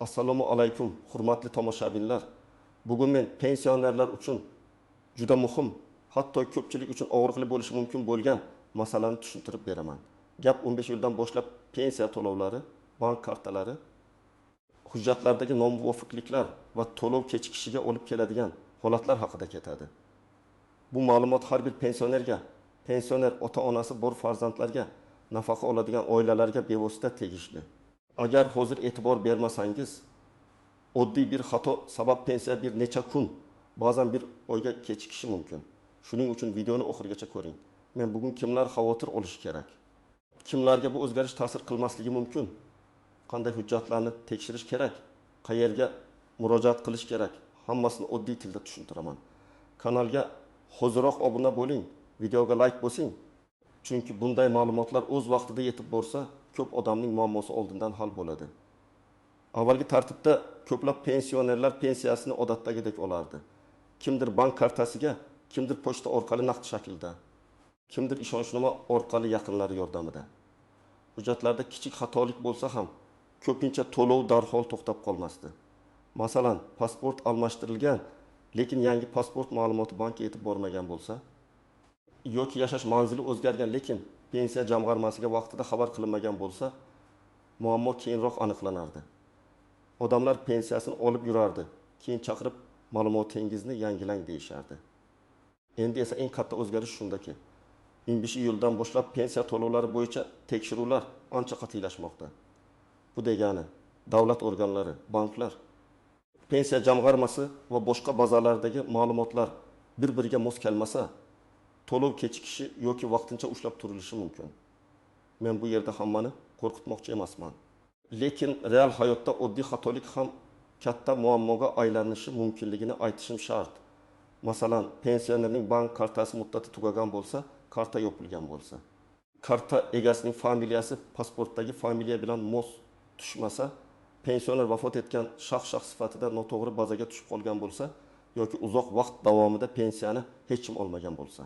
Assalomu alaykum, hurmatli tomoshabinlar. Bugun men pensionerlar uchun juda muhim, hatto ko'pchilik uchun og'riqli bo'lishi mumkin bo'lgan masalani tushuntirib beraman. Gap 15 yildan boshlab pensiya to'lovlari, bank kartalari, hujjatlardagi nomuvofiqliklar va to'lov kechikishiga olib keladigan holatlar haqida ketadi. Bu ma'lumot har bir pensioner ota-onasi bor farzandlarga, nafaqa oladigan oilalarga bevosita tegishli. Agar hozir e'tibor bermasangiz, oddiy bir xato sabab pensiya bir necha kun, ba'zan bir oyga kechikishi mumkin. Shuning uchun videoni oxirigacha ko'ring. Men bugun kimlar xavotir olishi kerak? Kimlarga bu o'zgarish ta'sir qilmasligi mumkin? Qanday hujjatlarni tekshirish kerak? Qayerga murojaat qilish kerak? Hammasini oddiy tilda tushuntiraman. Kanalga hoziroq obuna bo'ling, videoga like bosing. Chunki bunday ma'lumotlar o'z vaqtida yetib borsa, ko'p odamning muammosi oldindan hal bo'ladi. Avvalgi tartibda ko'plab pensionerlar pensiyasini odatdagidek olardi. Kimdir bank kartasiga, kimdir pochta orqali naqd shaklda, kimdir ishonchnoma orqali yaqinlari yordamida. Hujjatlarda kichik xatolik bo'lsa ham, ko'pincha to'lov darhol to'xtab qolmasdi. Masalan, pasport almashtirilgan, lekin yangi pasport ma'lumoti bankka yetib bormagan bo'lsa, yoki yashash manzili o'zgargan, lekin pensiya jamg'armasiga vaqtida xabar qilinmagan bo'lsa, muammo keyinroq aniqlanardi. Odamlar pensiyasini olib yurardi, keyin chaqirib ma'lumotingizni yangilang deyishardi. Endi esa eng katta o'zgarish shundaki, 15-yildan boshlab pensiya to'lovlari bo'yicha tekshiruvlar ancha qat'iylashmoqda. Bu degani, davlat organlari, banklar, pensiya jamg'armasi va boshqa bazalardagi ma'lumotlar bir-biriga mos kelmasa, to'lov kechikishi yoki vaqtincha ushlab turilishi mumkin. Men bu yerda hammani qo'rqitmoqchi emasman. Lekin real hayotda oddiy xatolik ham katta muammoga aylanishi mumkinligini aytishim shart. Masalan, pensionerning bank kartasi muddati tugagan bo'lsa, karta yopilgan bo'lsa, karta egasining familiyasi pasportdagi familiya bilan mos tushmasa, pensioner vafot etgan shaxs sifatida noto'g'ri bazaga tushib qolgan bo'lsa, yoki uzoq vaqt davomida pensiyani hech kim olmagan bo'lsa,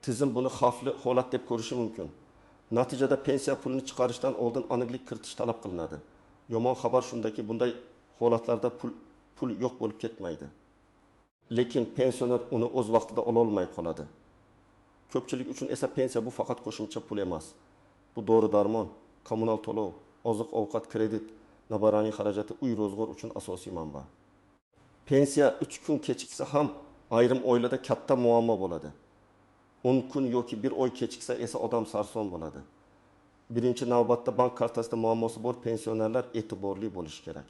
tizim buni xavfli holat deb ko'rishi mumkin. Natijada pensiya pulini chiqarishdan oldin aniqlik kiritish talab qilinadi. Yomon xabar shundaki, bunday holatlarda pul yo'q bo'lib ketmaydi. Lekin pensioner uni o'z vaqtida ola olmay qoladi. Ko'pchilik uchun esa pensiya bu faqat qo'shimcha pul emas. Bu dori-darmon, kommunal to'lov, oziq-ovqat, kredit, nabaraning xarajati, uy ro'zg'or uchun asosiy manba. Pensiya 3 kun kechiksa ham ayrim oilada katta muammo bo'ladi. 10 kun yoki 1 oy kechiksa esa odam sarson bo'ladi. Birinchi navbatda bank kartasida muammosi bor pensionerlar e'tiborli bo'lishi kerak.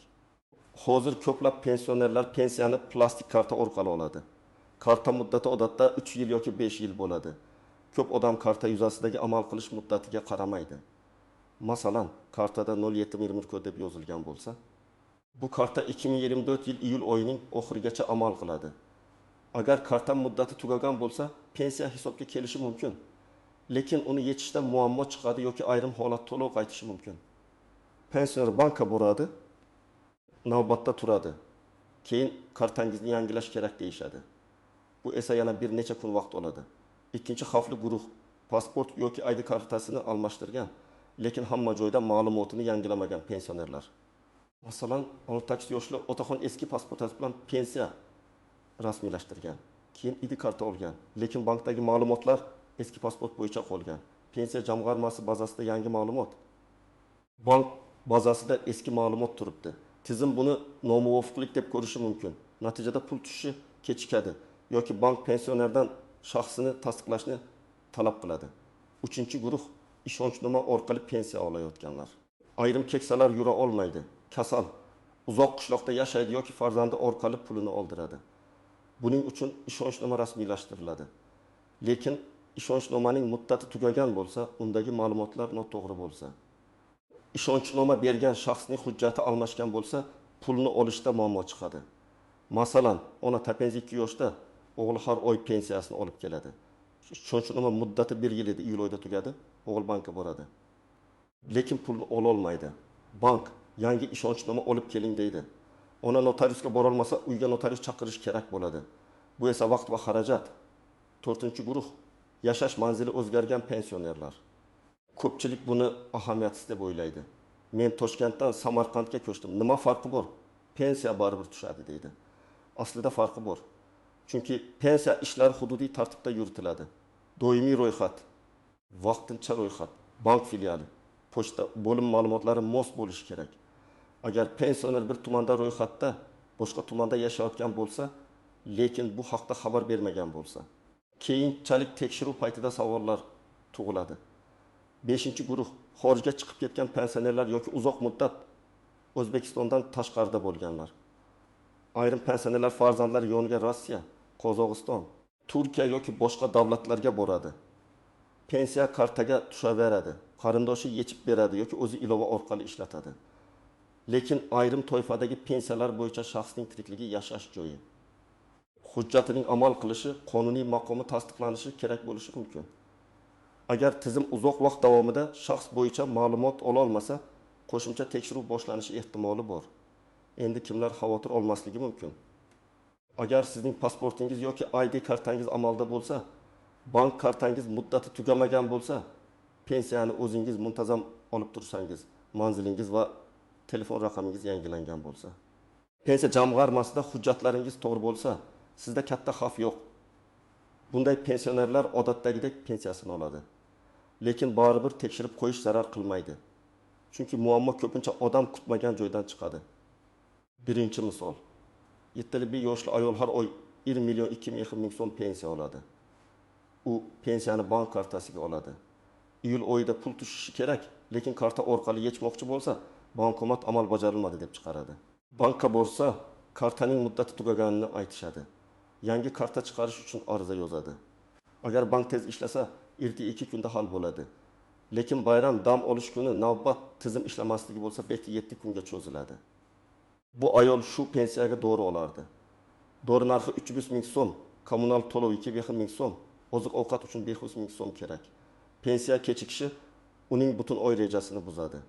Hozir ko'plab pensionerlar pensiyani plastik karta orqali oladi. Karta muddati odatda 3 yil yoki 5 yil bo'ladi. Ko'p odam karta yuzasidagi amal qilish muddatiga qaramaydi. Masalan, kartada 0721 deb yozilgan bo'lsa, bu karta 2024 yil iyul oyining oxirigacha amal qiladi. Agar karta muddati tugagan bo'lsa, pensiya hisobga kelishi mumkin. Lekin uni yechishda muammo chiqadi yoki ayrim holat to'lov qaytishi mumkin. Pensioner bankka boradi, navbatda turadi. Keyin kartangizni yangilash kerak deyishadi. Bu esa yana bir necha kun vaqt oladi. Ikkinchi xavfli guruh pasport yoki ID kartasini almashtirgan, lekin hamma joyda ma'lumotini yangilamagan pensionerlar. Masalan, 18 yoshli otaxon eski pasporti bilan pensiya rasmiylashtirgan, keyin ID karta olgan, lekin bankdagi ma'lumotlar eski pasport bo'yicha qolgan. Pensiya jamg'armasi bazasida yangi ma'lumot, bank bazasida eski ma'lumot turibdi. Tizim buni nomuvofiqlik deb ko'rishi mumkin. Natijada pul tushishi kechikadi yoki bank pensionerdan shaxsini tasdiqlashni talab qiladi. Uchinchi guruh ishonchnoma orqali pensiya olayotganlar. Ayrim keksalar yura olmaydi, kasal, uzoq qishloqda yashaydi yoki farzandi orqali pulini oldiradi. Buning uchun ishonchnoma rasmiylashtiriladi. Lekin ishonchnomaning muddati tugagan bo'lsa, undagi ma'lumotlar noto'g'ri bo'lsa, ishonchnoma bergan shaxsning hujjati almashgan bo'lsa, pulni olishda muammo chiqadi. Masalan, ona 82 yoshda, o'g'li har oy pensiyasini olib keladi. Ishonchnoma muddati 1 yil edi, iyul oyida tugadi, o'g'il bankka boradi. Lekin pulni ola olmaydi. Bank yangi ishonchnoma olib keling deydi. Ona notariusga bora olmasa, uyga notarius chaqirish kerak bo'ladi. Bu esa vaqt va xarajat. 4-guruh yashash manzili o'zgargan pensionerlar. Ko'pchilik buni ahamiyatsiz deb o'ylaydi. Men Toshkentdan Samarqandga ko'chdim. Nima farqi bor? Pensiya baribir tushadi deydi. Aslida farqi bor. Chunki pensiya ishlari hududiy tartibda yuritiladi. Doimiy ro'yxat, vaqtincha ro'yxat, bank filiali, pochta bo'lim ma'lumotlari mos bo'lishi kerak. Agar pensioner bir tumanda ro'yxatda, boshqa tumanda yashayotgan bo'lsa, lekin bu haqda xabar bermagan bo'lsa, keyinchalik tekshiruv paytida savollar tug'iladi. 5-guruh xorijga chiqib ketgan pensionerlar yoki uzoq muddat O'zbekistondan tashqarida bo'lganlar. Ayrim pensionerlar farzandlari yoniga Rossiya, Qozog'iston, Turkiya yoki boshqa davlatlarga boradi. Pensiya kartaga tushaveradi. Qarindoshi yechib beradi yoki o'zi ilova orqali ishlatadi. Lekin ayrim toifadagi pensiyalar bo'yicha shaxsning tirikligi yashash joyi, hujjatining amal qilishi, qonuniy maqomi tasdiqlanishi kerak bo'lishi mumkin. Agar tizim uzoq vaqt davomida shaxs bo'yicha ma'lumot ola olmasa, qo'shimcha tekshiruv boshlanishi ehtimoli bor. Endi kimlar xavotir olmasligi mumkin? Agar sizning pasportingiz yoki ID kartangiz amalda bo'lsa, bank kartangiz muddati tugamagan bo'lsa, pensiyani o'zingiz muntazam olib tursangiz, manzilingiz va telefon raqamingiz yangilangan bo'lsa, pensiya jamg'armasida hujjatlaringiz to'g'ri bo'lsa, sizda katta xavf yo'q. Bunday pensionerlar odatdagidek pensiyasini oladi. Lekin baribir tekshirib qo'yish zarar qilmaydi. Chunki muammo ko'pincha odam kutmagan joydan chiqadi. Birinchi misol. 71 yoshli ayol har oy 1 million 200 ming so'm pensiya oladi. U pensiyani bank kartasiga oladi. Iyul oyida pul tushishi kerak, lekin karta orqali yechmoqchi bo'lsa, bankomat amal bajarilmadi deb chiqaradi. Bankka borsa, kartaning muddati tugaganini aytishadi. Yangi karta chiqarish uchun ariza yozadi. Agar bank tez ishlasa, 2 kunda hal bo'ladi. Lekin bayram, dam olish kuni navbat tizim ishlamasligi bo'lsa, 7 kunga cho'ziladi. Bu ayol shu pensiyaga dori olardi. Dori narxi 300 ming so'm, kommunal to'lov 200 ming so'm, oziq-ovqat uchun 500 ming so'm kerak. Pensiya kechikishi uning butun oy rejasini buzadi.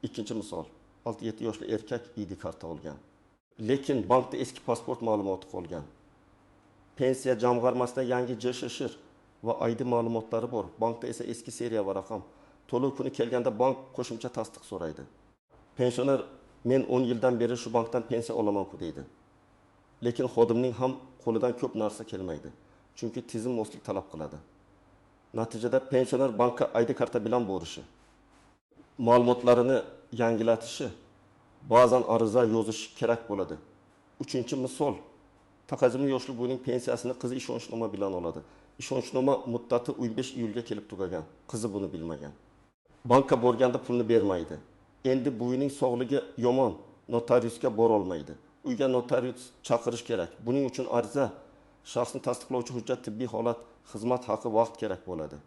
Ikkinchi misol, 6-7 yoshli erkak ID karta olgan. Lekin bankda eski pasport ma'lumoti qolgan. Pensiya jamg'armasida yangi JSHR va ID ma'lumotlari bor. Bankda esa eski seriya va raqam. To'lov kuni kelganda bank qo'shimcha tasdiq so'raydi. Pensioner men 10 yildan beri shu bankdan pensiya olaman-ku deydi. Lekin xodimning ham qo'lidan ko'p narsa kelmaydi. Chunki tizim moslik talab qiladi. Natijada pensioner bankka ID karta bilan borishi, ma'lumotlarini yangilatishi, ba'zan ariza yozish kerak bo'ladi. Uchinchi misol, taqazzumli yoshli bo'yning pensiyasini qizi ishonchnoma bilan oladi. Ishonchnoma muddati 15 iyulga kelib tugagan. Qizi buni bilmagan. Bankka borganda pulni bermaydi. Endi bo'yining sog'ligi yomon, notariusga bora olmaydi. Uyga notarius chaqirish kerak. Buning uchun ariza, shaxsni tasdiqlovchi hujjat, tibbiy holat, xizmat haqi, vaqt kerak bo'ladi.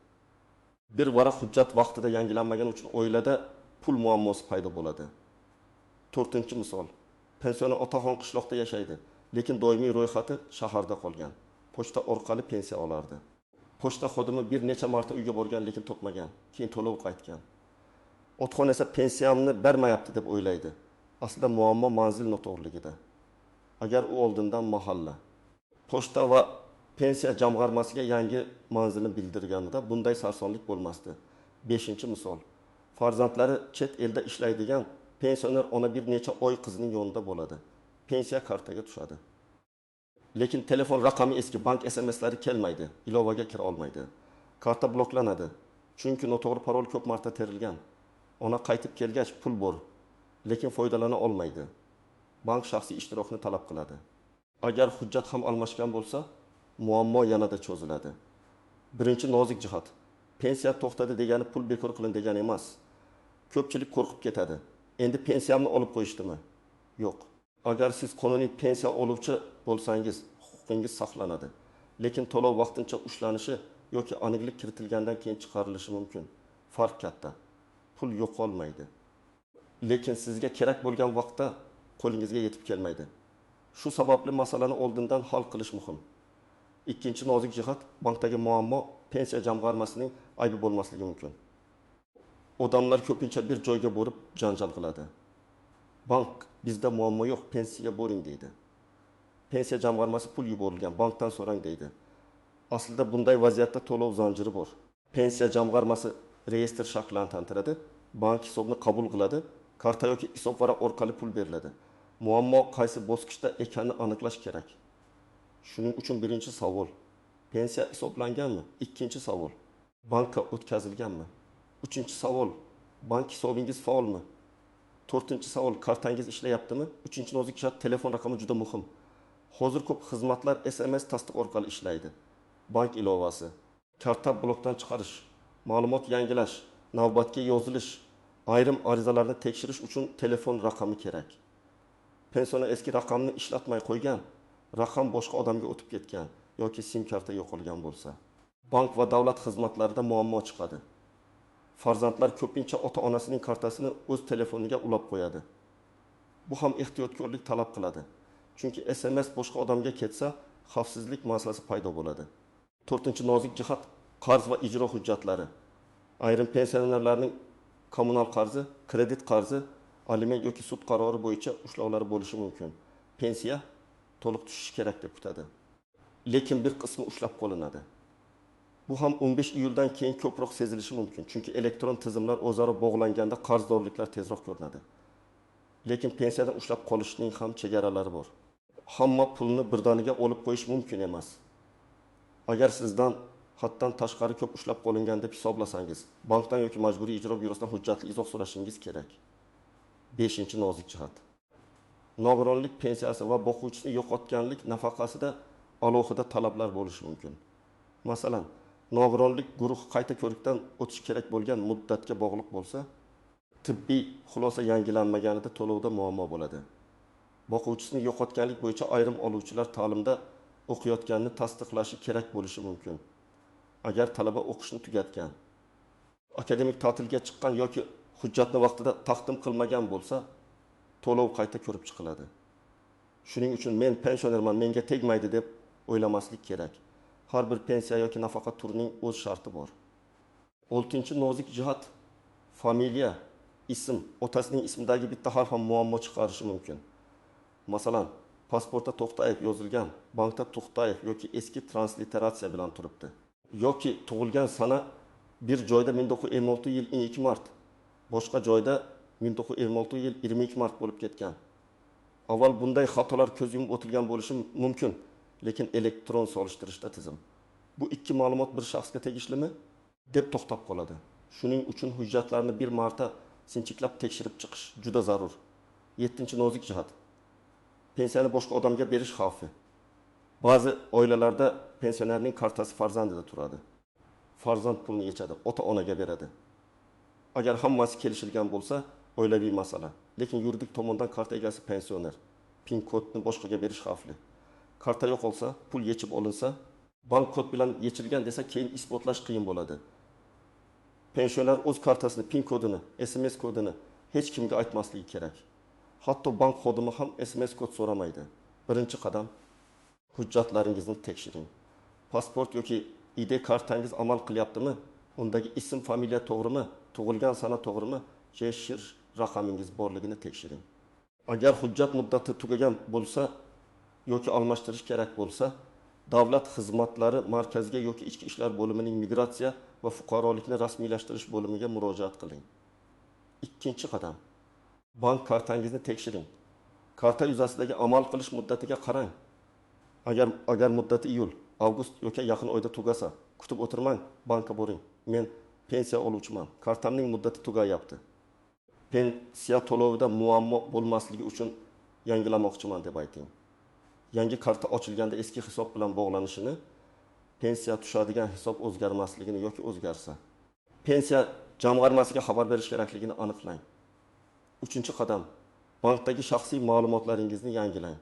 Bir varaq hujjat vaqtida yangilanmagan uchun oilada pul muammosi paydo bo'ladi. To'rtinchi misol. Pensioner otaxon qishloqda yashaydi, lekin doimiy ro'yxati shaharda qolgan. Pochta orqali pensiya olardi. Pochta xodimi bir necha marta uyga borgan, lekin topmagan. Keyin to'lov qaytgan. Otxon esa pensiyamni bermayapti deb o'ylaydi. Aslida muammo manzil noto'g'riligida. Agar u oldindan mahalla, pochta va pensiya jamg'armasiga yangi manzilni bildirganida bunday sarsonlik bo'lmasdi. 5-misol. Farzandlari chet elda ishlaydigan pensioner ona bir necha oy qizining yonida bo'ladi. Pensiya kartaga tushadi. Lekin telefon raqami eski, bank SMSlari kelmaydi, ilovaga kira olmaydi. Karta bloklanadi. Chunki noto'g'ri parol ko'p marta terilgan. Ona qaytib kelgach pul bor, lekin foydalana olmaydi. Bank shaxsiy ishtirokni talab qiladi. Agar hujjat ham almashgan bo'lsa, muammo yanada cho'ziladi. Birinchi nozik jihat. Pensiya to'xtadi degani pul bekor qilindi degani emas. Ko'pchilik qo'rqib ketadi. Endi pensiyamni olib qo'yishdimi? Yo'q. Agar siz qonuniy pensiya oluvchi bo'lsangiz, huquqingiz saqlanadi. Lekin to'lov vaqtincha ushlanishi yoki aniqlik kiritilgandan keyin chiqarilishi mumkin. Farq katta. Pul yo'qolmaydi. Lekin sizga kerak bo'lgan vaqtda qo'lingizga yetib kelmaydi. Shu sababli masalani oldindan hal qilish muhim. Ikkinchi nozik jihat, bankdagi muammo pensiya jamg'armasining aybi bo'lmasligi mumkin. Odamlar ko'pincha bir joyga borib janjal qiladi. Bank bizda muammo yo'q, pensiyaga boring deydi. Pensiya jamg'armasi pul yuborilgan, bankdan so'rang deydi. Aslida bunday vaziyatda to'lov zanjiri bor. Pensiya jamg'armasi reyestr shakllantiradi, bank hisobini qabul qiladi, karta yoki hisob varaq orqali pul beriladi. Muammo qaysi bosqichda ekanini aniqlash kerak. Shuning uchun birinchi savol, pensiya hisoblanganmi? Ikkinchi savol, bankka o'tkazilganmi? Uchinchi savol, bank hisobingiz faolmi? To'rtinchi savol, kartangiz ishlayaptimi? Uchinchi nozik jihat, telefon raqami juda muhim. Hozir ko'p xizmatlar SMS tasdiq orqali ishlaydi. Bank ilovasi, karta blokdan chiqarish, ma'lumot yangilash, navbatga yozilish, ayrim arizalarni tekshirish uchun telefon raqami kerak. Pensioner eski raqamni ishlatmay qo'ygan, raqam boshqa odamga o'tib ketgan yoki sim karta yo'qolgan bo'lsa, bank va davlat xizmatlarida muammo chiqadi. Farzandlar ko'pincha ota-onasining kartasini o'z telefoniga ulab qo'yadi. Bu ham ehtiyotkorlik talab qiladi. Chunki SMS boshqa odamga ketsa, xavfsizlik masalasi paydo bo'ladi. To'rtinchi nozik jihat, qarz va ijro hujjatlari. Ayrim pensionerlarning kommunal qarzi, kredit qarzi, aliment yoki sud qarori bo'yicha ushlovlari bo'lishi mumkin. Pensiya to'liq tushishi kerak deb kutadi. Lekin bir qismi ushlab qolinadi. Bu ham 15 iyuldan keyin ko'proq sezilishi mumkin. Chunki elektron tizimlar o'zaro bog'langanda qarzdorliklar tezroq ko'rinadi. Lekin pensiyadan ushlab qolishning ham chegaralari bor. Hamma pulni birdaniga olib qo'yish mumkin emas. Agar sizdan haddan tashqari ko'p ushlab qolingan deb hisoblasangiz, bankdan yoki majburiy ijro byurosidan hujjatli izoh so'rashingiz kerak. 5-nozik jihat. Nogironlik pensiyasi va boquvchisini yo'qotganlik nafaqasida alohida talablar bo'lishi mumkin. Masalan, nogironlik guruhi qayta ko'rikdan o'tish kerak bo'lgan muddatga bog'liq bo'lsa, tibbiy xulosa yangilanmaganida to'lovda muammo bo'ladi. Boquvchisini yo'qotganlik bo'yicha ayrim oluvchilar ta'limda o'qiyotganini tasdiqlashi kerak bo'lishi mumkin. Agar talaba o'qishni tugatgan, akademik ta'tilga chiqqan yoki hujjatni vaqtida taqdim qilmagan bo'lsa, to'lov qayta ko'rib chiqiladi. Shuning uchun men pensionerman, menga tegmaydi deb o'ylamaslik kerak. Har bir pensiya yoki nafaqa turining o'z sharti bor. 6-nozik jihat, familiya, ism, otasining ismidagi bitta harf ham muammo chiqarishi mumkin. Masalan, pasportda To'xtayev yozilgan, bankda To'xtayev yoki eski transliteratsiya bilan turibdi. Yoki tug'ilgan sana bir joyda 1926 yil 2 mart, boshqa joyda 1926 yil 22 mart bo'lib ketgan. Avval bunday xatolar ko'z yumib o'tilgan bo'lishi mumkin, lekin elektron solishtirishda tizim bu ikki ma'lumot bir shaxsga tegishlimi deb to'xtab qoladi. Shuning uchun hujjatlarni bir marta sinchiklab tekshirib chiqish juda zarur. 7-nozik jihat. Pensiyani boshqa odamga berish xavfi. Ba'zi oilalarda pensionerning kartasi farzandida turadi. Farzand pulni yechadi, ota-onaga beradi. Agar hammasi kelishilgan bo'lsa, oilaviy masala. Lekin yuridik tomondan karta egasi pensioner. PIN kodni boshqaga berish xavfli. Karta yo'qolsa, pul yechib olinsa, bank kod bilan yechilgan desa, keyin isbotlash qiyin bo'ladi. Pensioner o'z kartasini, PIN kodini, SMS kodini hech kimga aytmasligi kerak. Hatto bank xodimi ham SMS kod so'ramaydi. Birinchi qadam, hujjatlaringizni tekshiring. Pasport yoki ID kartangiz amal qilyaptimi? Undagi ism, familiya to'g'rimi? Tug'ilgan sana to'g'rimi? Shir raqamingiz borligini tekshiring. Agar hujjat muddati tugagan bo'lsa yoki almashtirish kerak bo'lsa, davlat xizmatlari markaziga yoki ichki ishlar bo'limining migratsiya va fuqarolikni rasmiylashtirish bo'limiga murojaat qiling. Ikkinchi qadam, bank kartangizni tekshiring. Karta yuzasidagi amal qilish muddatiga qarang. Agar muddati iyul, avgust yoki yaqin oyda tugasa, kutib o'tirmang, bankka boring. Men pensiya oluvchiman, kartamning muddati tugayapti. Pensiya to'lovida muammo bo'lmasligi uchun yangilamoqchiman deb ayting. Yangi karta ochilganda eski hisob bilan bog'lanishini, pensiya tushadigan hisob o'zgarmasligini yoki o'zgarsa, pensiya jamg'armasiga xabar berish kerakligini aniqlang. 3-qadam, bankdagi shaxsiy ma'lumotlaringizni yangilang.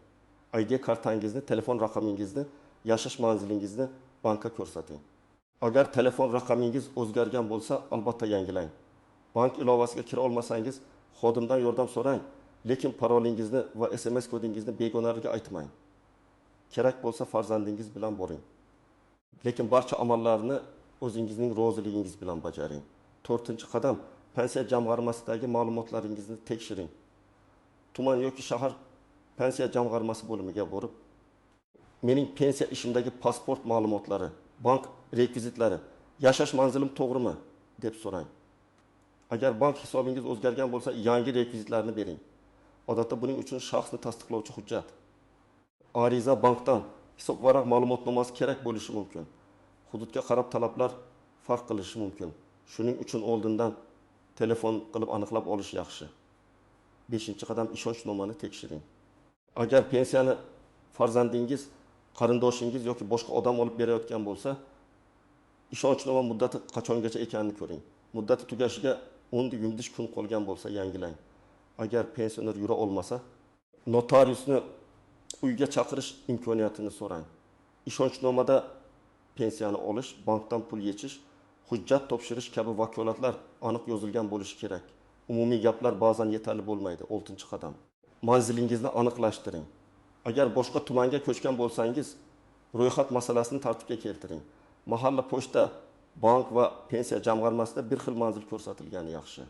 ID kartangizni, telefon raqamingizni, yashash manzilingizni bankka ko'rsating. Agar telefon raqamingiz o'zgargan bo'lsa, albatta yangilang. Bank ilovasiga kira olmasangiz, xodimdan yordam so'rang, lekin parolingizni va SMS kodingizni begonalarga aytmang. Kerak bo'lsa farzandingiz bilan boring. Lekin barcha amallarni o'zingizning roziligingiz bilan bajaring. 4-qadam, pensiya jamg'armasidagi ma'lumotlaringizni tekshiring. Tuman yoki shahar pensiya jamg'armasi bo'limiga borib, mening pensiya ishimdagi pasport ma'lumotlari, bank rekvizitlari, yashash manzilim to'g'rimi deb so'rang. Agar bank hisobingiz o'zgargan bo'lsa, yangi rekvizitlarni bering. Odatda buning uchun shaxsni tasdiqlovchi hujjat, ariza bankdan hisob varaq ma'lumotnomasi kerak bo'lishi mumkin. Hududga qarab talablar farq qilishi mumkin. Shuning uchun oldindan telefon qilib aniqlab olish yaxshi. 5-qadam ishonchnomani tekshiring. Agar pensiyani farzandingiz, qarindoshingiz yoki boshqa odam olib berayotgan bo'lsa, ishonchnoma muddati qachongacha ekanini ko'ring. Muddati tugashiga 10-15 kun qolgan bo'lsa, yangilang. Agar pensioner yura olmasa, notariusni uyga chaqirish imkoniyatini so'rang. Ishonchnomada pensiyani olish, bankdan pul yechish, hujjat topshirish kabi vakolatlar aniq yozilgan bo'lishi kerak. Umumiy gaplar ba'zan yetarli bo'lmaydi. 6-qadam. Manzilingizni aniqlashtiring. Agar boshqa tumanga ko'chgan bo'lsangiz, ro'yxat masalasini tartibga keltiring. Mahalla pochta, bank va pensiya jamg'armasida bir xil manzil ko'rsatilgani yaxshi.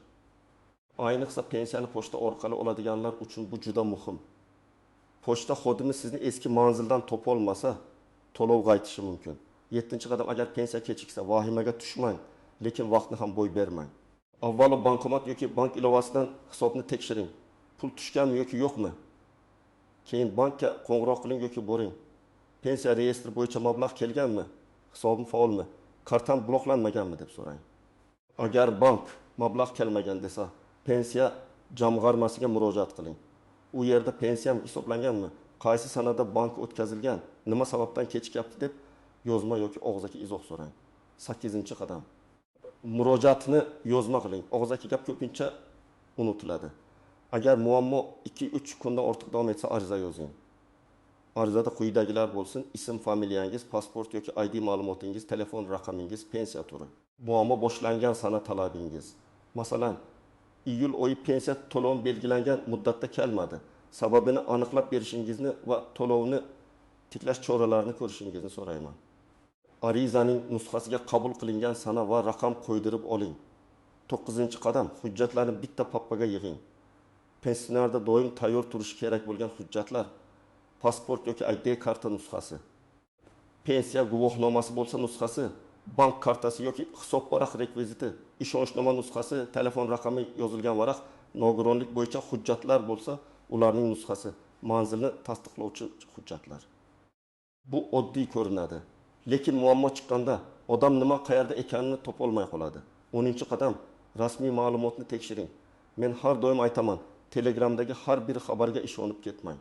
Ayniqsa pensiyani pochta orqali oladiganlar uchun bu juda muhim. Pochta xodimi sizni eski manzildan topa olmasa, to'lov qaytishi mumkin. 7-qadam, agar pensiya kechiksa, vahimaga tushmang, lekin vaqtni ham bo'y bermang. Avvalo bankomat yoki bank ilovasidan hisobni tekshiring. Pul tushganmi yoki yo'qmi? Keyin bankka qo'ng'iroq qiling yoki boring. Pensiya reyestri bo'yicha mablag' kelganmi? Hisobim faolmi? Kartam bloklanmaganmi deb so'rang. Agar bank mablag' kelmagan desa, pensiya jamg'armasiga murojaat qiling. U yerda pensiyam hisoblanganmi? Qaysi sanada bank o'tkazilgan? Nima sababdan kechikyapti deb yozma yoki og'zaki izoh so'rang. 8-qadam. Murojaatni yozma qiling. Og'zaki gap ko'pincha unutiladi. Agar muammo 2-3 kundan ortiq davom etsa, ariza yozing. Arizada quyidagilar bo'lsin: ism, familiyangiz, pasport yoki ID ma'lumotingiz, telefon raqamingiz, pensiya turi. Muammo boshlangan sana talabingiz. Masalan, iyul oyi pensiya to'lovi belgilangan muddatda kelmadi. Sababini aniqlab berishingizni va to'lovni tiklash choralarini ko'rishingizni so'rayman. Arizaning nusxasiga qabul qilingan sana va raqam qo'ydirib oling. 9-qadam, hujjatlarni bitta papkaga yig'ing. Pensionerda doim tayyor turishi kerak bo'lgan hujjatlar: pasport yoki ID karta nusxasi, pensiya guvohnomasi bo'lsa nusxasi, bank kartasi yoki hisob varaq rekviziti, ishonchnoma nusxasi, telefon raqami yozilgan varaq, nogironlik bo'yicha hujjatlar bo'lsa, ularning nusxasi, manzilni tasdiqlovchi hujjatlar. Bu oddiy ko'rinadi, lekin muammo chiqqanda odam nima qayerda ekanini topolmay qoladi. 10-qadam, rasmiy ma'lumotni tekshiring. Men har doim aytaman, Telegramdagi har bir xabarga ishonib ketmang.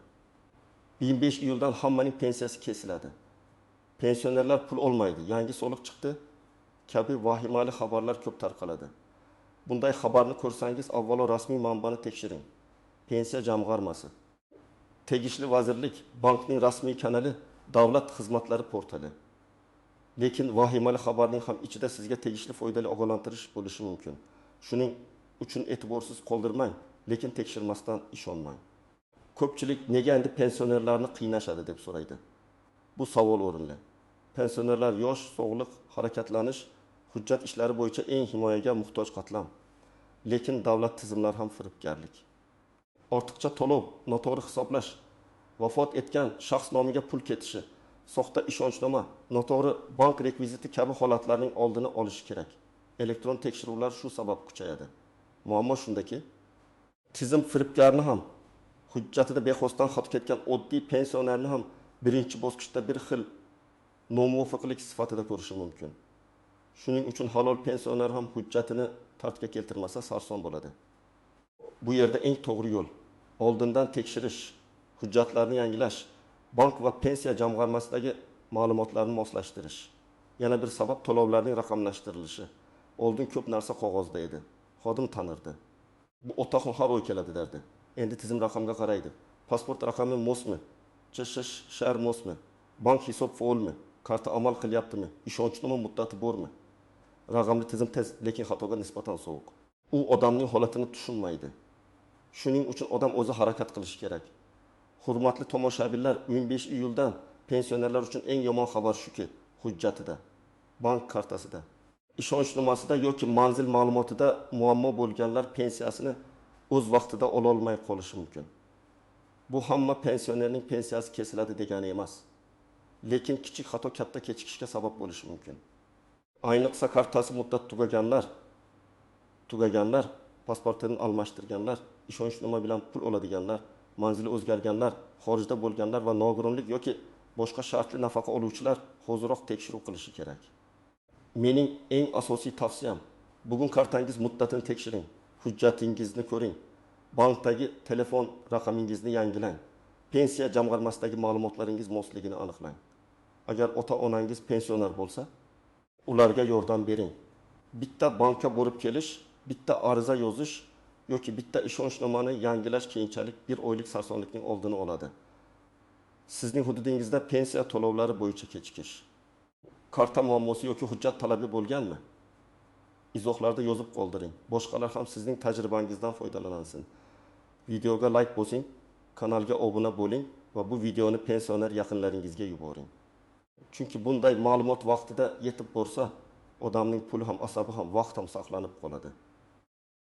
25 iyuldan hammaning pensiyasi kesiladi. Pensionerlar pul olmaydi, yangi soliq chiqdi kabi vahimali xabarlar ko'p tarqaladi. Bunday xabarni ko'rsangiz, avvalo rasmiy manbani tekshiring. Pensiya jamg'armasi, tegishli vazirlik, bankning rasmiy kanali, davlat xizmatlari portali. Lekin vahimali xabarning ham ichida sizga tegishli foydali ogohlantirish bo'lishi mumkin. Shuning uchun e'tiborsiz qoldirmang, lekin tekshirmasdan ishonmang. Ko'pchilik nega endi pensionerlarni qiynashadi deb so'raydi. Bu savol o'rinli. Pensionerlar yosh, sog'liq, harakatlanish, hujjat ishlari bo'yicha eng himoyaga muhtoj qatlam. Lekin davlat tizimlari ham firibgarlik. Ortiqcha to'lov, noto'g'ri hisoblash, vafot etgan shaxs nomiga pul ketishi, soxta ishonchnoma, noto'g'ri bank rekviziti kabi holatlarning oldini olish kerak. Elektron tekshiruvlar shu sabab kuchayadi. Muammo shundaki, tizim firibgarni ham, hujjatida bexosdan xato ketgan oddiy pensionerni ham birinchi bosqichda bir xil nomuvofiqlik sifatida ko'rishi mumkin. Shuning uchun halol pensioner ham hujjatini tartibga keltirmasa sarson bo'ladi. Bu yerda eng to'g'ri yo'l oldindan tekshirish, hujjatlarni yangilash, bank va pensiya jamg'armasidagi ma'lumotlarni moslashtirish. Yana bir sabab to'lovlarning raqamlashtirilishi. Oldin ko'p narsa qog'ozda edi. Xodim tanirdi. Bu o'taqon har oy keladi derdi. Endi tizim raqamga qaraydi. Pasport raqami mosmi? Shahar mosmi? Bank hisob faolmi? Karta amal qilyaptimi? Ishonchnoma muddati bormi? Raqamli tizim tez, lekin xatoga nisbatan sovuq. U odamning holatini tushunmaydi. Shuning uchun odam o'zi harakat qilishi kerak. Hurmatli tomoshabinlar, 15 iyuldan pensionerlar uchun eng yomon xabar shuki, hujjatida, bank kartasida, ishonchnomasida yoki manzil ma'lumotida muammo bo'lganlar pensiyasini o'z vaqtida ola olmay qolishi mumkin. Bu hamma pensionerning pensiyasi kesiladi degani emas. Lekin kichik xato katta kechikishga sabab bo'lishi mumkin. Ayniqsa kartasi muddat tugaganlar tugaganlar, pasportini almashtirganlar, ishonch bilan pul oladiganlar, manzili o'zgarganlar, xorijda bo'lganlar va nogironlik yoki boshqa shartli nafaqa oluvchilar hoziroq tekshiruv qilishi kerak. Mening eng asosiy tavsiyam, bugun kartangiz muddatini tekshiring, hujjatingizni ko'ring, bankdagi telefon raqamingizni yangilang, pensiya jamg'armasidagi ma'lumotlaringiz mosligini aniqlang. Agar ota-onangiz pensioner bo'lsa, ularga yordam bering. Bitta bankka borib kelish, bitta ariza yozish yoki bitta ishonchnomani yangilash keyinchalik bir oylik sarsonlikning oldini oladi. Sizning hududingizda pensiya to'lovlari bo'yicha kechikish, karta muammosi yoki hujjat talabi bo'lganmi? Izohlarda yozib qoldiring. Boshqalar ham sizning tajribangizdan foydalansin. Videoga like bosing, kanalga obuna bo'ling va bu videoni pensioner yaqinlaringizga yuboring. Chunki bunday ma'lumot vaqtida yetib borsa, odamning puli ham, asabi ham, vaqt ham saqlanib qoladi.